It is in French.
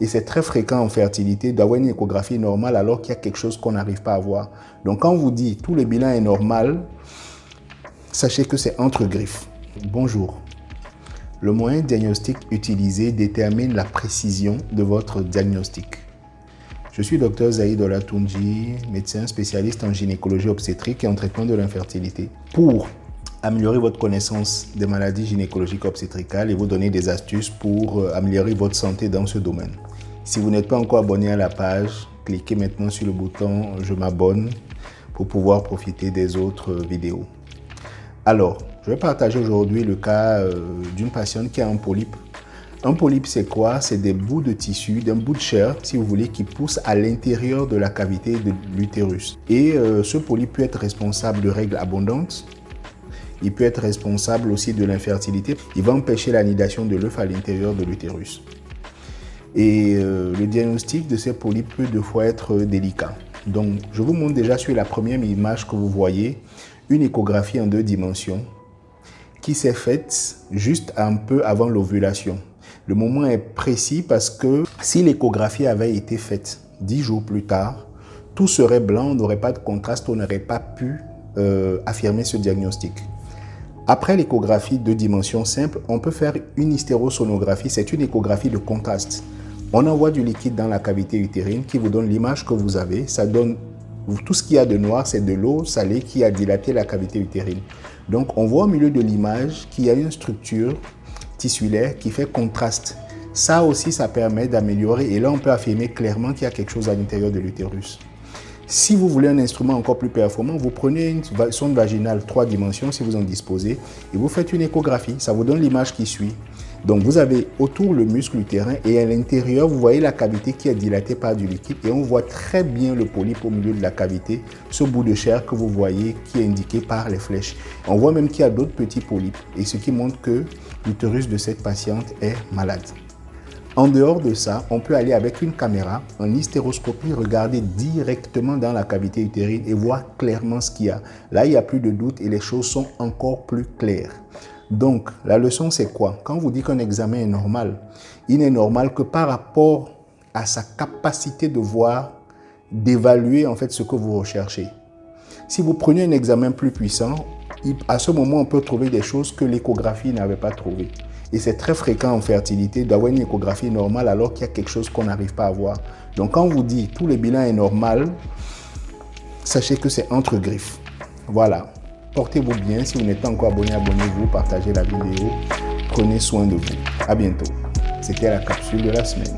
Et c'est très fréquent en fertilité d'avoir une échographie normale alors qu'il y a quelque chose qu'on n'arrive pas à voir. Donc quand on vous dit tout le bilan est normal, sachez que c'est entre griffes. Bonjour. Le moyen diagnostic utilisé détermine la précision de votre diagnostic. Je suis Dr Zaïd Olatunji, médecin spécialiste en gynécologie obstétrique et en traitement de l'infertilité. Pour améliorer votre connaissance des maladies gynécologiques obstétricales et vous donner des astuces pour améliorer votre santé dans ce domaine. Si vous n'êtes pas encore abonné à la page, cliquez maintenant sur le bouton « Je m'abonne » pour pouvoir profiter des autres vidéos. Alors, je vais partager aujourd'hui le cas d'une patiente qui a un polype. Un polype, c'est quoi? C'est des bouts de tissu, d'un bout de chair, si vous voulez, qui pousse à l'intérieur de la cavité de l'utérus. Et ce polype peut être responsable de règles abondantes. Il peut être responsable aussi de l'infertilité. Il va empêcher l'anidation de l'œuf à l'intérieur de l'utérus. Et le diagnostic de ces polypes peut deux fois être délicat. Donc, je vous montre déjà sur la première image que vous voyez, une échographie en 2 dimensions qui s'est faite juste un peu avant l'ovulation. Le moment est précis parce que si l'échographie avait été faite 10 jours plus tard, tout serait blanc, on n'aurait pas de contraste, on n'aurait pas pu affirmer ce diagnostic. Après l'échographie 2 dimensions simple, on peut faire une hystérosonographie, c'est une échographie de contraste. On envoie du liquide dans la cavité utérine qui vous donne l'image que vous avez. Ça donne tout ce qu'il y a de noir, c'est de l'eau salée qui a dilaté la cavité utérine. Donc on voit au milieu de l'image qu'il y a une structure tissulaire qui fait contraste. Ça aussi, ça permet d'améliorer et là on peut affirmer clairement qu'il y a quelque chose à l'intérieur de l'utérus. Si vous voulez un instrument encore plus performant, vous prenez une sonde vaginale 3 dimensions si vous en disposez et vous faites une échographie. Ça vous donne l'image qui suit. Donc vous avez autour le muscle utérin et à l'intérieur, vous voyez la cavité qui est dilatée par du liquide et on voit très bien le polype au milieu de la cavité, ce bout de chair que vous voyez qui est indiqué par les flèches. On voit même qu'il y a d'autres petits polypes et ce qui montre que l'utérus de cette patiente est malade. En dehors de ça, on peut aller avec une caméra, en hystéroscopie, regarder directement dans la cavité utérine et voir clairement ce qu'il y a. Là, il n'y a plus de doute et les choses sont encore plus claires. Donc, la leçon, c'est quoi? Quand on vous dit qu'un examen est normal, il n'est normal que par rapport à sa capacité de voir, d'évaluer en fait ce que vous recherchez. Si vous prenez un examen plus puissant, à ce moment, on peut trouver des choses que l'échographie n'avait pas trouvées. Et c'est très fréquent en fertilité d'avoir une échographie normale alors qu'il y a quelque chose qu'on n'arrive pas à voir. Donc quand on vous dit tout le bilan est normal, sachez que c'est entre griffes. Voilà. Portez-vous bien. Si vous n'êtes pas encore abonné, abonnez-vous, partagez la vidéo. Prenez soin de vous. À bientôt. C'était la capsule de la semaine.